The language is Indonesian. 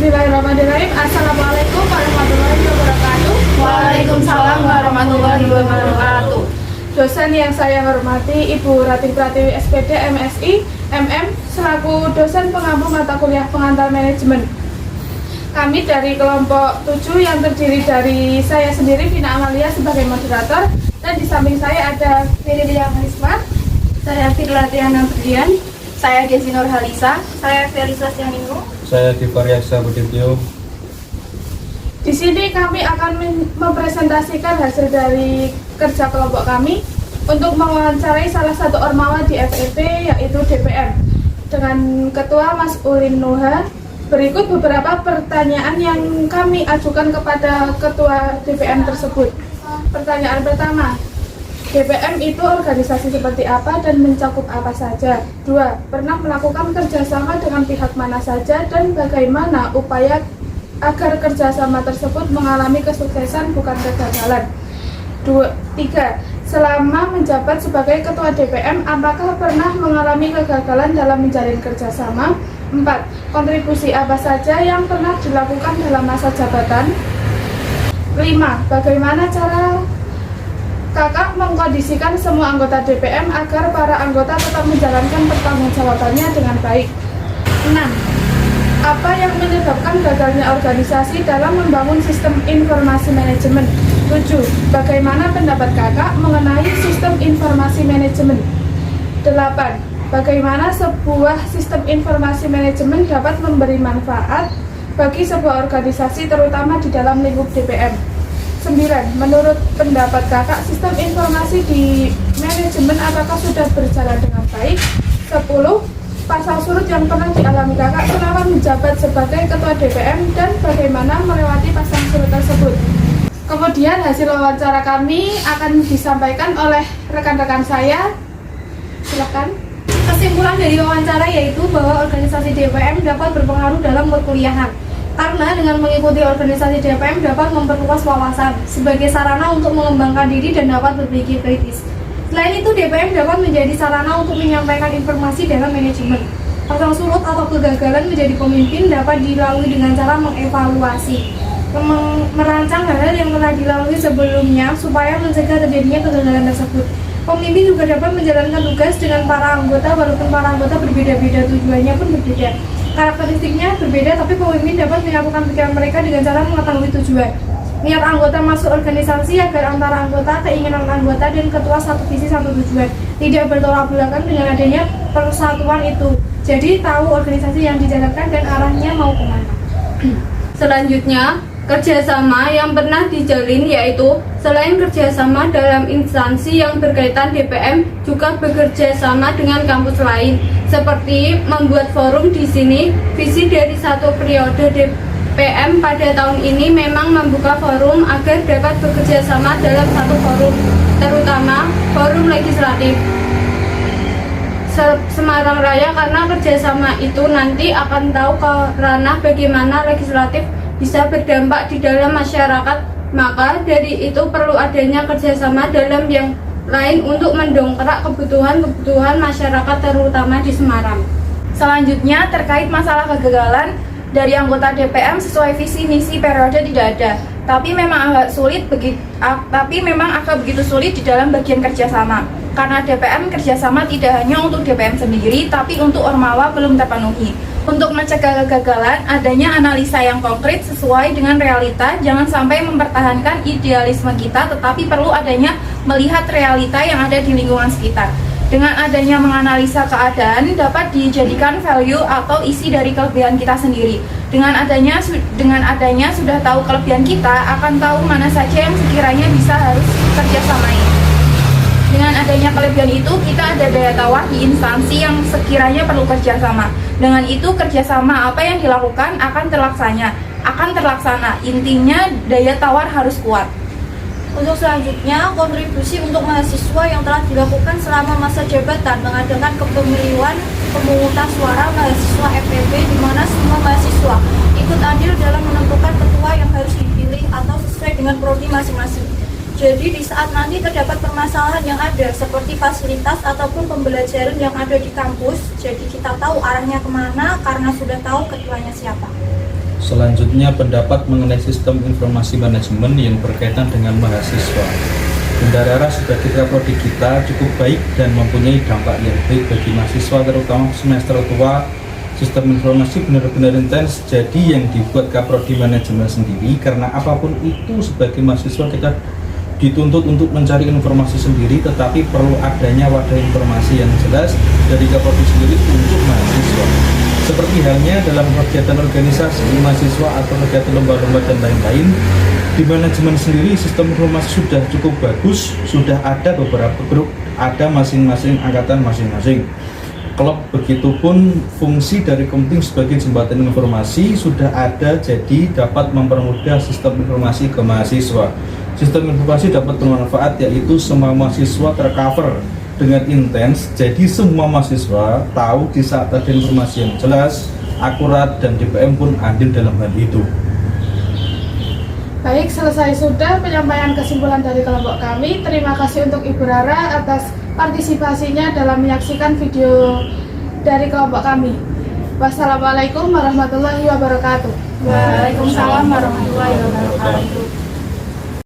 Bismillahirrahmanirrahim. Assalamualaikum warahmatullahi wabarakatuh. Waalaikumsalam warahmatullahi wabarakatuh. Dosen yang saya hormati Ibu Ratih Pratiwi SPD MSI MM selaku dosen pengampu mata kuliah pengantar manajemen. Kami dari kelompok 7 yang terdiri dari saya sendiri Vina Amalia sebagai moderator, dan di samping saya ada Firilia Harisma, saya Firlatiana Berdian, saya Desi Nur Halisa, saya Felisa Sianinu, saya Divaryasa Budityo. Di sini kami akan mempresentasikan hasil dari kerja kelompok kami untuk mewawancarai salah satu ormawa di FEP yaitu DPM dengan Ketua Mas Ulin Nuha. Berikut beberapa pertanyaan yang kami ajukan kepada Ketua DPM tersebut. Pertanyaan pertama, DPM itu organisasi seperti apa dan mencakup apa saja? 2. Pernah melakukan kerjasama dengan pihak mana saja dan bagaimana upaya agar kerjasama tersebut mengalami kesuksesan bukan kegagalan? 3. Selama menjabat sebagai Ketua DPM, apakah pernah mengalami kegagalan dalam menjalin kerjasama? 4. Kontribusi apa saja yang pernah dilakukan dalam masa jabatan? 5. Bagaimana cara Kakak mengkondisikan semua anggota DPM agar para anggota tetap menjalankan pertanggungjawabannya dengan baik? 6. Apa yang menyebabkan gagalnya organisasi dalam membangun sistem informasi manajemen? 7. Bagaimana pendapat Kakak mengenai sistem informasi manajemen? 8. Bagaimana sebuah sistem informasi manajemen dapat memberi manfaat bagi sebuah organisasi terutama di dalam lingkup DPM? 9. Menurut pendapat Kakak, sistem informasi di manajemen apakah sudah berjalan dengan baik? 10. Pasang surut yang pernah dialami Kakak selama menjabat sebagai Ketua DPM dan bagaimana melewati pasang surut tersebut? Kemudian hasil wawancara kami akan disampaikan oleh rekan-rekan saya. Silakan. Kesimpulan dari wawancara yaitu bahwa organisasi DPM dapat berpengaruh dalam perkuliahan. Karena dengan mengikuti organisasi DPM dapat memperluas wawasan sebagai sarana untuk mengembangkan diri dan dapat berpikir kritis. Selain itu, DPM dapat menjadi sarana untuk menyampaikan informasi dalam manajemen. Pasang surut atau kegagalan menjadi pemimpin dapat dilalui dengan cara mengevaluasi, merancang hal-hal yang telah dilalui sebelumnya supaya mencegah terjadinya kegagalan tersebut. Pemimpin juga dapat menjalankan tugas dengan para anggota walaupun para anggota berbeda-beda, tujuannya pun berbeda. Karakteristiknya berbeda, tapi pemimpin dapat menyatukan pikiran mereka dengan cara mengetahui tujuan. Niat anggota masuk organisasi agar antara anggota, keinginan anggota, dan ketua satu visi satu tujuan. Tidak bertolak belakang dengan adanya persatuan itu. Jadi tahu organisasi yang dijalankan dan arahnya mau kemana. Selanjutnya, kerjasama yang pernah dijalin yaitu selain kerjasama dalam instansi yang berkaitan DPM, juga bekerja sama dengan kampus lain, seperti membuat forum di sini. Visi dari satu periode DPM pada tahun ini memang membuka forum agar dapat bekerja sama dalam satu forum, terutama forum legislatif Semarang Raya, karena kerjasama itu nanti akan tahu ke ranah bagaimana legislatif bisa berdampak di dalam masyarakat, maka dari itu perlu adanya kerjasama dalam yang lain untuk mendongkrak kebutuhan masyarakat terutama di Semarang. Selanjutnya, terkait masalah kegagalan dari anggota DPM sesuai visi misi periode tidak ada, tapi memang agak begitu sulit di dalam bagian kerjasama. Karena DPM kerjasama tidak hanya untuk DPM sendiri, tapi untuk ormawa belum terpenuhi. Untuk mencegah kegagalan, adanya analisa yang konkret sesuai dengan realita, jangan sampai mempertahankan idealisme kita, tetapi perlu adanya melihat realita yang ada di lingkungan sekitar. Dengan adanya menganalisa keadaan, dapat dijadikan value atau isi dari kelebihan kita sendiri. Dengan adanya sudah tahu kelebihan kita, akan tahu mana saja yang sekiranya bisa harus kerjasamai. Dengan adanya kelebihan itu, kita ada daya tawar di instansi yang sekiranya perlu kerjasama. Dengan itu, kerjasama apa yang dilakukan akan terlaksana. Intinya, daya tawar harus kuat. Untuk selanjutnya, kontribusi untuk mahasiswa yang telah dilakukan selama masa jabatan mengadakan kepemiluan pemungutan suara mahasiswa FEP, di mana semua mahasiswa ikut adil dalam menentukan ketua yang harus dipilih atau sesuai dengan prodi masing-masing. Jadi di saat nanti terdapat permasalahan yang ada seperti fasilitas ataupun pembelajaran yang ada di kampus, jadi kita tahu arahnya kemana karena sudah tahu ketuanya siapa. Selanjutnya pendapat mengenai sistem informasi manajemen yang berkaitan dengan mahasiswa. Bunda Rara sebagai kaprodi kita cukup baik dan mempunyai dampak yang baik bagi mahasiswa, terutama semester tua. Sistem informasi benar-benar intens, jadi yang dibuat kaprodi manajemen sendiri, karena apapun itu sebagai mahasiswa kita dituntut untuk mencari informasi sendiri, tetapi perlu adanya wadah informasi yang jelas dari kaprodi sendiri untuk mahasiswa. Seperti halnya dalam kegiatan organisasi mahasiswa atau kegiatan lomba-lomba dan lain-lain, di manajemen sendiri sistem informasi sudah cukup bagus, sudah ada beberapa grup, ada masing-masing angkatan masing-masing klub, begitupun fungsi dari Komting sebagai jembatan informasi sudah ada, jadi dapat mempermudah sistem informasi ke mahasiswa. Sistem informasi dapat bermanfaat, yaitu semua mahasiswa tercover dengan intens, jadi semua mahasiswa tahu di saat ada informasi yang jelas, akurat, dan DPM pun adil dalam hal itu. Baik, selesai sudah penyampaian kesimpulan dari kelompok kami. Terima kasih untuk Ibu Rara atas partisipasinya dalam menyaksikan video dari kelompok kami. Wassalamualaikum warahmatullahi wabarakatuh. Waalaikumsalam warahmatullahi wabarakatuh.